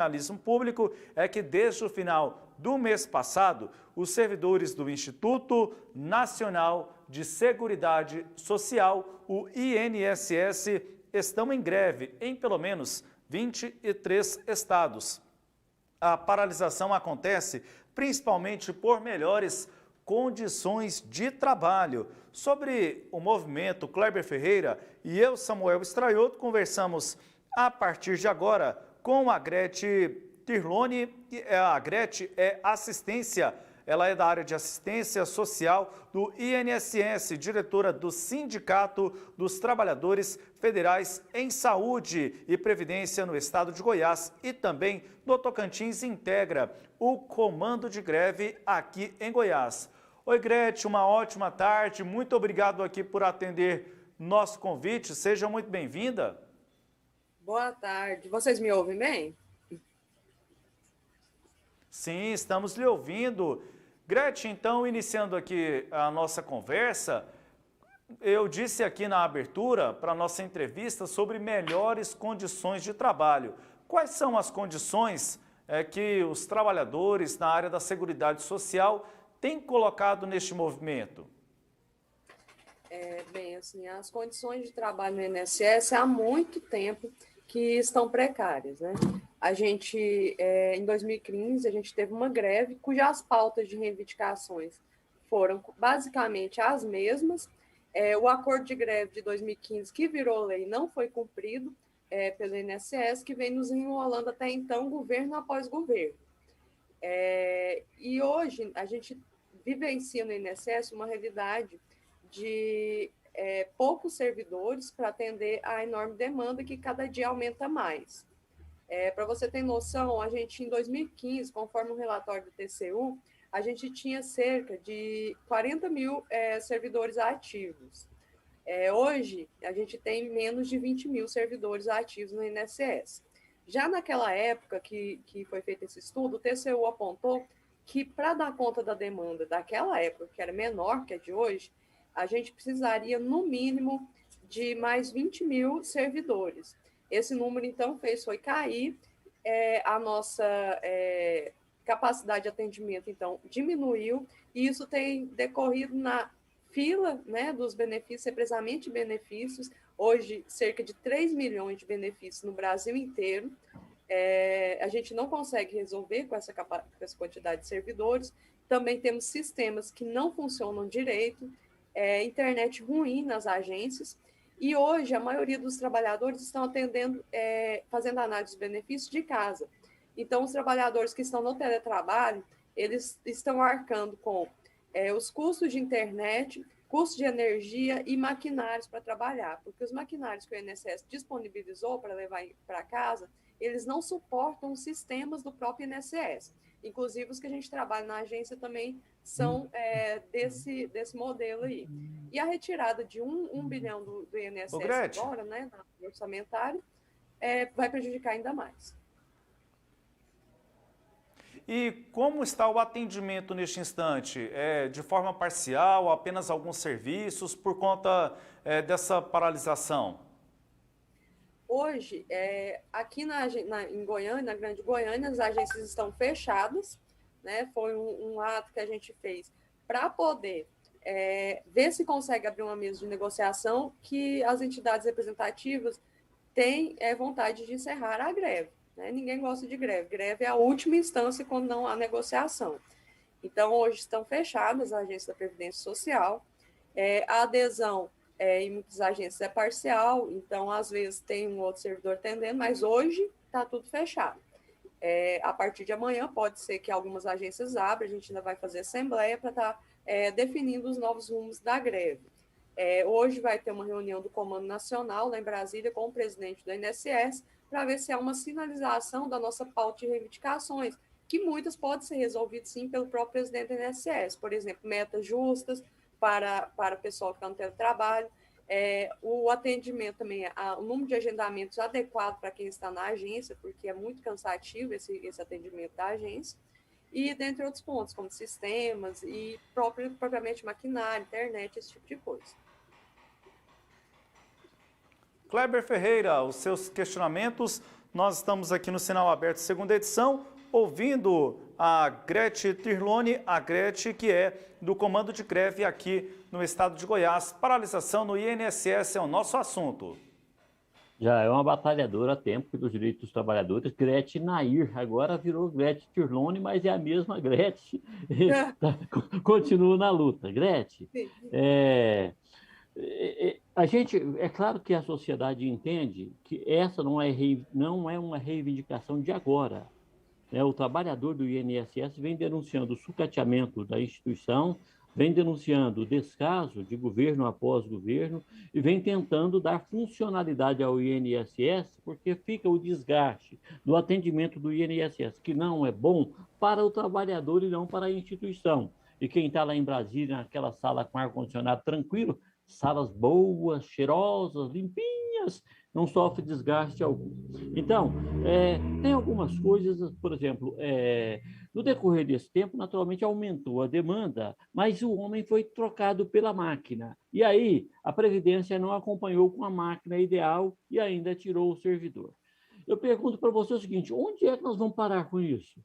Funcionalismo Público é que desde o final do mês passado, os servidores do Instituto Nacional de Seguridade Social, o INSS, estão em greve em pelo menos 23 estados. A paralisação acontece principalmente por melhores condições de trabalho. Sobre o movimento, Kleber Ferreira e eu, Samuel Estraioto, conversamos a partir de agora com a Grete Tirlone. A Grete é assistência, ela é da área de assistência social do INSS, diretora do Sindicato dos Trabalhadores Federais em Saúde e Previdência no estado de Goiás e também no Tocantins, integra o comando de greve aqui em Goiás. Oi, Grete, uma ótima tarde, muito obrigado aqui por atender nosso convite, seja muito bem-vinda. Boa tarde, vocês me ouvem bem? Sim, estamos lhe ouvindo. Grete, então, iniciando aqui a nossa conversa, eu disse aqui na abertura para a nossa entrevista sobre melhores condições de trabalho. Quais são as condições que os trabalhadores na área da Seguridade Social têm colocado neste movimento? Bem, assim, as condições de trabalho no INSS há muito tempo que estão precárias, né? A gente, em 2015, a gente teve uma greve cujas pautas de reivindicações foram basicamente as mesmas. O acordo de greve de 2015, que virou lei, não foi cumprido pelo INSS, que vem nos enrolando até então, governo após governo. E hoje a gente vivencia no INSS uma realidade de poucos servidores para atender a enorme demanda que cada dia aumenta mais. Para você ter noção, a gente em 2015, conforme o relatório do TCU, a gente tinha cerca de 40 mil servidores ativos. Hoje, a gente tem menos de 20 mil servidores ativos no INSS. Já naquela época que foi feito esse estudo, o TCU apontou que para dar conta da demanda daquela época, que era menor que a de hoje, a gente precisaria, no mínimo, de mais 20 mil servidores. Esse número, então, foi cair, a nossa capacidade de atendimento, então, diminuiu, e isso tem decorrido na fila, né, dos benefícios, represamento de benefícios, hoje cerca de 3 milhões de benefícios no Brasil inteiro. A gente não consegue resolver com essa quantidade de servidores. Também temos sistemas que não funcionam direito, internet ruim nas agências, e hoje a maioria dos trabalhadores estão atendendo, fazendo análise dos benefícios de casa. Então, os trabalhadores que estão no teletrabalho, eles estão arcando com os custos de internet, custos de energia e maquinários para trabalhar, porque os maquinários que o INSS disponibilizou para levar para casa, eles não suportam os sistemas do próprio INSS. Inclusive, os que a gente trabalha na agência também são desse modelo aí. E a retirada de 1 bilhão do INSS agora, né, no orçamentário, vai prejudicar ainda mais. E como está o atendimento neste instante? De forma parcial, apenas alguns serviços, por conta dessa paralisação? Hoje, aqui em Goiânia, na Grande Goiânia, as agências estão fechadas, né? Foi um ato que a gente fez para poder ver se consegue abrir uma mesa de negociação, que as entidades representativas têm vontade de encerrar a greve. Né? Ninguém gosta de greve. Greve é a última instância quando não há negociação. Então, hoje estão fechadas as agências da Previdência Social. A adesão em muitas agências é parcial, então, às vezes, tem um outro servidor atendendo, mas hoje está tudo fechado. A partir de amanhã, pode ser que algumas agências abram, a gente ainda vai fazer assembleia para estar definindo os novos rumos da greve. Hoje vai ter uma reunião do Comando Nacional, lá em Brasília, com o presidente do INSS, para ver se há uma sinalização da nossa pauta de reivindicações, que muitas podem ser resolvidas, sim, pelo próprio presidente do INSS. Por exemplo, metas justas para o pessoal que está no teletrabalho, o atendimento também, o número de agendamentos adequado para quem está na agência, porque é muito cansativo esse atendimento da agência, e dentre outros pontos, como sistemas e propriamente maquinário, internet, esse tipo de coisa. Kleber Ferreira, os seus questionamentos Nós estamos aqui no Sinal Aberto, segunda edição, ouvindo a Gretchen Tirlone, a Gretchen que é do Comando de Greve aqui no estado de Goiás. Paralisação no INSS é o nosso assunto. Já é uma batalhadora há tempo dos direitos dos trabalhadores, Gretchen Nair, agora virou Gretchen Tirlone, mas é a mesma Gretchen, continua na luta. Gretchen, a gente, é claro que a sociedade entende que essa não é uma reivindicação de agora, né? O trabalhador do INSS vem denunciando o sucateamento da instituição, vem denunciando o descaso de governo após governo e vem tentando dar funcionalidade ao INSS, porque fica o desgaste do atendimento do INSS, que não é bom para o trabalhador e não para a instituição. E quem está lá em Brasília, naquela sala com ar-condicionado tranquilo, salas boas, cheirosas, limpinhas, não sofre desgaste algum. Então, tem algumas coisas, por exemplo, no decorrer desse tempo, naturalmente aumentou a demanda, mas o homem foi trocado pela máquina. E aí, a Previdência não acompanhou com a máquina ideal e ainda tirou o servidor. Eu pergunto para você o seguinte, onde é que nós vamos parar com isso?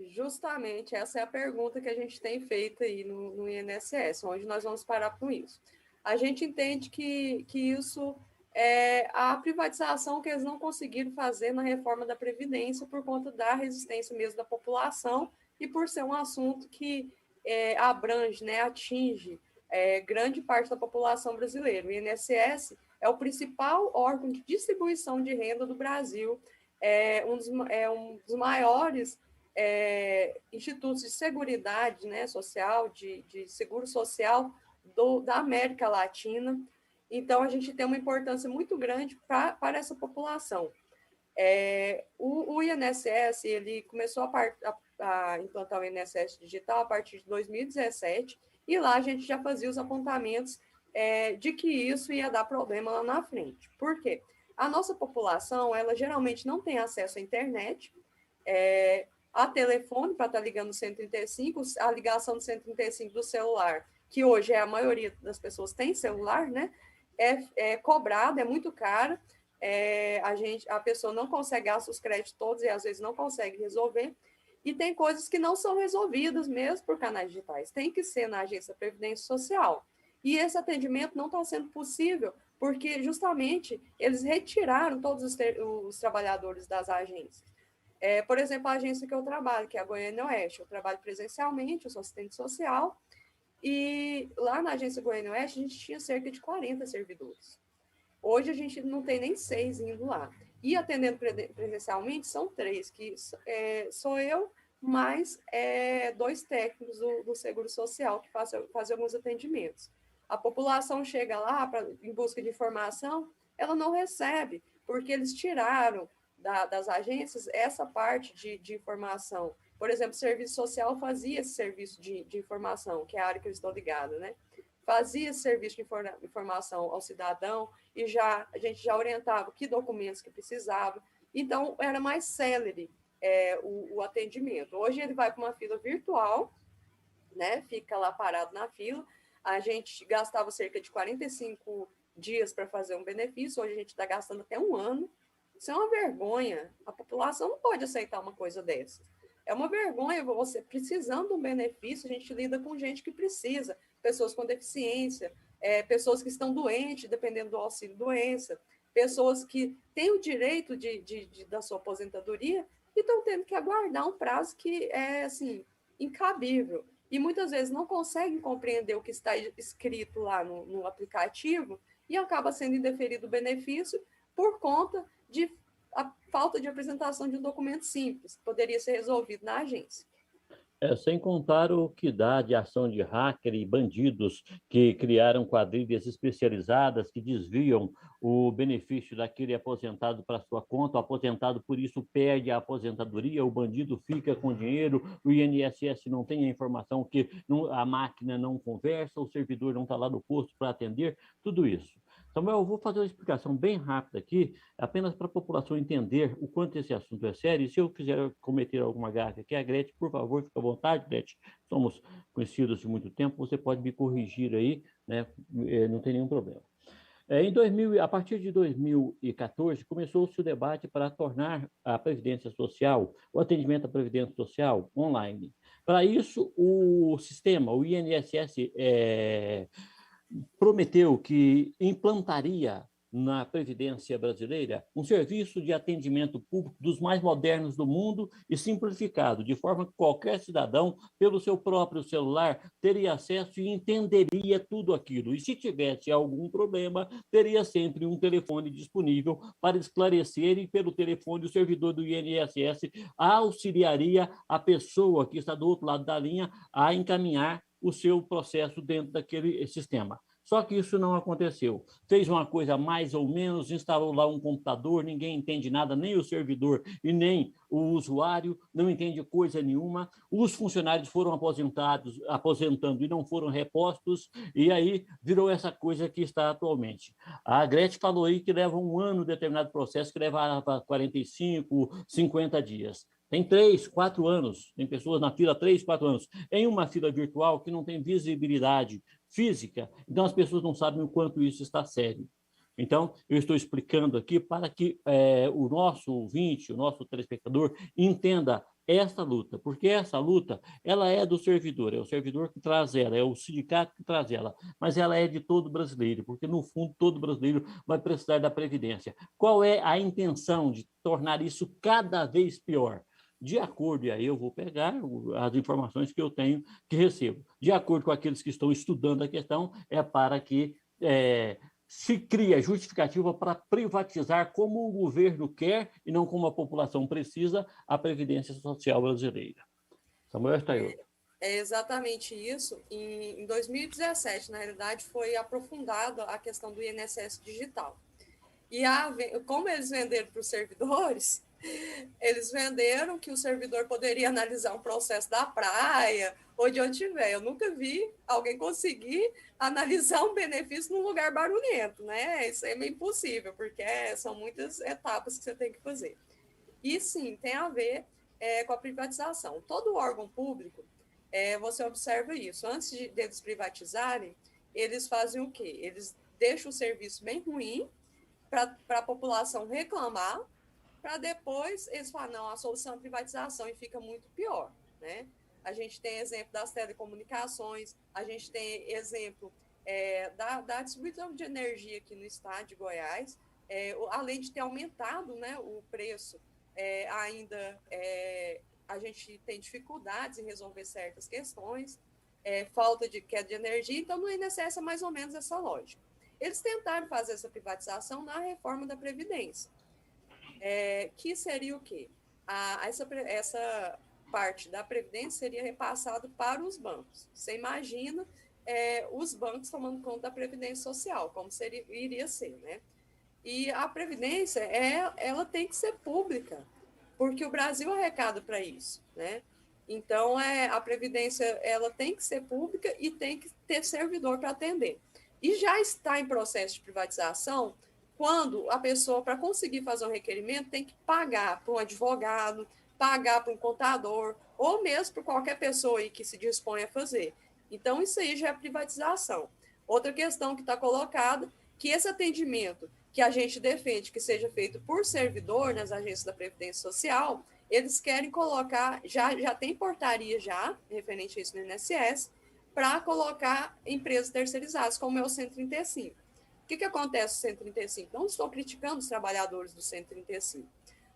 Justamente, essa é a pergunta que a gente tem feito aí no INSS, onde nós vamos parar com isso. A gente entende que isso é a privatização que eles não conseguiram fazer na reforma da Previdência por conta da resistência mesmo da população e por ser um assunto que abrange, né, atinge grande parte da população brasileira. O INSS é o principal órgão de distribuição de renda do Brasil, um dos maiores institutos de seguridade, né, social, de seguro social da América Latina. Então, a gente tem uma importância muito grande para essa população. O INSS, ele começou a implantar o INSS digital a partir de 2017, e lá a gente já fazia os apontamentos de que isso ia dar problema lá na frente. Por quê? A nossa população, ela geralmente não tem acesso à internet, a telefone para estar ligando no 135, a ligação do 135 do celular, que hoje a maioria das pessoas tem celular, né? É cobrado, é muito caro, a pessoa não consegue gastar os créditos todos e às vezes não consegue resolver, e tem coisas que não são resolvidas mesmo por canais digitais, tem que ser na Agência da Previdência Social. E esse atendimento não está sendo possível porque justamente eles retiraram todos os trabalhadores das agências. Por exemplo, a agência que eu trabalho, que é a Goiânia Oeste, eu trabalho presencialmente, eu sou assistente social, e lá na agência Goiânia Oeste a gente tinha cerca de 40 servidores. Hoje a gente não tem nem 6 indo lá. E atendendo presencialmente são 3, que sou eu, mais 2 técnicos do Seguro Social que fazem alguns atendimentos. A população chega lá em busca de informação, ela não recebe, porque eles tiraram das agências essa parte de informação. Por exemplo, o serviço social fazia esse serviço de informação, que é a área que eu estou ligada, né? Fazia esse serviço de informação ao cidadão e a gente já orientava que documentos que precisava. Então, era mais célere o atendimento. Hoje ele vai para uma fila virtual, né? Fica lá parado na fila. A gente gastava cerca de 45 dias para fazer um benefício, hoje a gente está gastando até 1 ano. Isso é uma vergonha. A população não pode aceitar uma coisa dessa. É uma vergonha você precisando de um benefício, a gente lida com gente que precisa, pessoas com deficiência, pessoas que estão doentes, dependendo do auxílio-doença, pessoas que têm o direito da sua aposentadoria e estão tendo que aguardar um prazo que é, assim, incabível. E muitas vezes não conseguem compreender o que está escrito lá no aplicativo e acaba sendo indeferido o benefício por conta de a falta de apresentação de um documento simples, que poderia ser resolvido na agência. Sem contar o que dá de ação de hacker e bandidos que criaram quadrilhas especializadas que desviam o benefício daquele aposentado para sua conta, o aposentado por isso perde a aposentadoria, o bandido fica com dinheiro, o INSS não tem a informação que a máquina não conversa, o servidor não está lá no posto para atender, tudo isso. Samuel, eu vou fazer uma explicação bem rápida aqui, apenas para a população entender o quanto esse assunto é sério. E se eu quiser cometer alguma gafe aqui, a Gretchen, por favor, fica à vontade, Gretchen. Somos conhecidos de muito tempo, você pode me corrigir aí, né? Não tem nenhum problema. A partir de 2014, começou-se o debate para tornar a Previdência Social, o atendimento à Previdência Social, online. Para isso, o sistema, o INSS, prometeu que implantaria na Previdência brasileira um serviço de atendimento público dos mais modernos do mundo e simplificado, de forma que qualquer cidadão, pelo seu próprio celular, teria acesso e entenderia tudo aquilo. E se tivesse algum problema, teria sempre um telefone disponível para esclarecer, e pelo telefone o servidor do INSS auxiliaria a pessoa que está do outro lado da linha a encaminhar o seu processo dentro daquele sistema. Só que isso não aconteceu. Fez uma coisa mais ou menos, instalou lá um computador, ninguém entende nada, nem o servidor e nem o usuário, não entende coisa nenhuma. Os funcionários foram aposentando e não foram repostos, e aí virou essa coisa que está atualmente. A Gretchen falou aí que leva um ano determinado processo, que leva 45, 50 dias. Tem 3, 4 anos, tem pessoas na fila 3, 4 anos, em uma fila virtual que não tem visibilidade física, então as pessoas não sabem o quanto isso está sério. Então, eu estou explicando aqui para que o nosso ouvinte, o nosso telespectador, entenda essa luta, porque essa luta, ela é do servidor, é o servidor que traz ela, é o sindicato que traz ela, mas ela é de todo brasileiro, porque, no fundo, todo brasileiro vai precisar da Previdência. Qual é a intenção de tornar isso cada vez pior? De acordo, e aí eu vou pegar as informações que eu tenho, que recebo, de acordo com aqueles que estão estudando a questão, é para que se cria justificativa para privatizar como o governo quer e não como a população precisa a Previdência Social brasileira. Samuel Staiolo. É exatamente isso. Em 2017, na realidade, foi aprofundada a questão do INSS digital. E como eles venderam para os servidores, eles venderam que o servidor poderia analisar um processo da praia ou de onde tiver. Eu nunca vi alguém conseguir analisar um benefício num lugar barulhento, né? Isso é meio impossível, porque são muitas etapas que você tem que fazer. E sim, tem a ver com a privatização. Todo órgão público, você observa isso. Antes deles privatizarem, eles fazem o quê? Eles deixam o serviço bem ruim para a população reclamar, para depois eles falam, não, a solução é privatização, e fica muito pior, né? A gente tem exemplo das telecomunicações, a gente tem exemplo da distribuição de energia aqui no estado de Goiás, além de ter aumentado, né, o preço, ainda a gente tem dificuldades em resolver certas questões, falta de queda de energia, então no INSS é mais ou menos essa lógica. Eles tentaram fazer essa privatização na reforma da Previdência, que seria o quê? Essa parte da Previdência seria repassado para os bancos. Você imagina os bancos tomando conta da Previdência Social, como iria ser, né? E a Previdência, ela tem que ser pública, porque o Brasil arrecada para isso, né? Então, a Previdência, ela tem que ser pública e tem que ter servidor para atender. E já está em processo de privatização quando a pessoa, para conseguir fazer um requerimento, tem que pagar para um advogado, pagar para um contador, ou mesmo para qualquer pessoa aí que se dispõe a fazer. Então, isso aí já é privatização. Outra questão que está colocada, que esse atendimento que a gente defende que seja feito por servidor nas agências da Previdência Social, eles querem colocar, já tem portaria referente a isso no INSS, para colocar empresas terceirizadas, como é o 135. O que acontece no 135? Não estou criticando os trabalhadores do 135,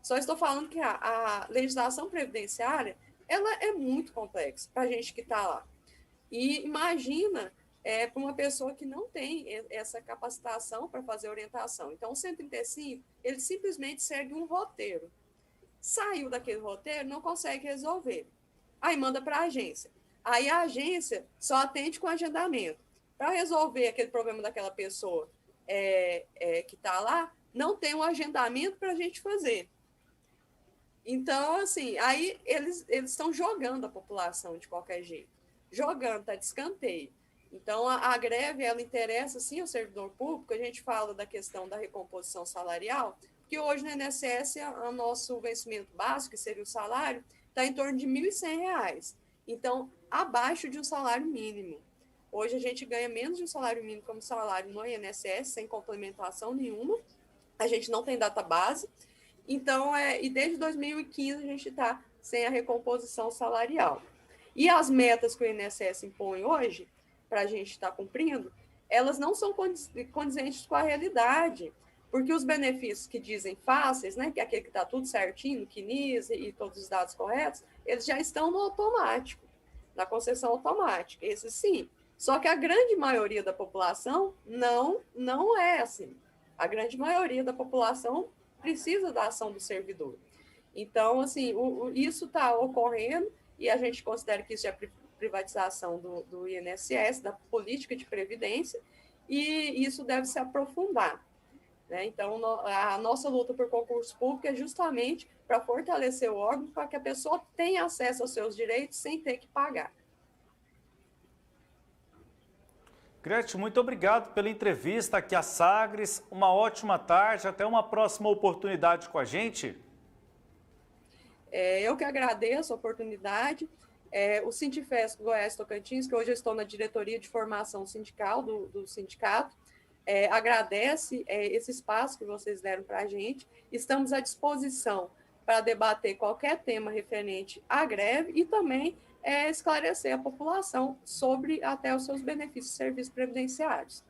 só estou falando que a legislação previdenciária, ela é muito complexa para a gente que está lá. E imagina para uma pessoa que não tem essa capacitação para fazer orientação. Então, o 135, ele simplesmente segue um roteiro. Saiu daquele roteiro, não consegue resolver. Aí manda para a agência. Aí a agência só atende com agendamento. Para resolver aquele problema daquela pessoa que está lá, não tem um agendamento para a gente fazer. Então, assim, aí eles estão jogando a população de qualquer jeito. Jogando, está de escanteio. Então, a greve, ela interessa, sim, ao servidor público. A gente fala da questão da recomposição salarial, porque hoje no INSS, o nosso vencimento básico, que seria o salário, está em torno de R$ 1.100. Então, abaixo de um salário mínimo. Hoje a gente ganha menos de um salário mínimo como salário no INSS, sem complementação nenhuma. A gente não tem database. Então, e desde 2015 a gente está sem a recomposição salarial. E as metas que o INSS impõe hoje, para a gente estar cumprindo, elas não são condizentes com a realidade, porque os benefícios que dizem fáceis, né, que é aquele que está tudo certinho, no CNIS e todos os dados corretos, eles já estão no automático, na concessão automática, esses sim. Só que a grande maioria da população não é assim. A grande maioria da população precisa da ação do servidor. Então, assim, isso está ocorrendo e a gente considera que isso é privatização do INSS, da política de previdência, e isso deve se aprofundar. Né? Então, a nossa luta por concurso público é justamente para fortalecer o órgão, para que a pessoa tenha acesso aos seus direitos sem ter que pagar. Gretchen, muito obrigado pela entrevista aqui à Sagres. Uma ótima tarde, até uma próxima oportunidade com a gente. Eu que agradeço a oportunidade. O Sindifesp Goiás Tocantins, que hoje eu estou na diretoria de formação sindical do sindicato, agradece esse espaço que vocês deram para a gente. Estamos à disposição para debater qualquer tema referente à greve e também esclarecer a população sobre até os seus benefícios e serviços previdenciários.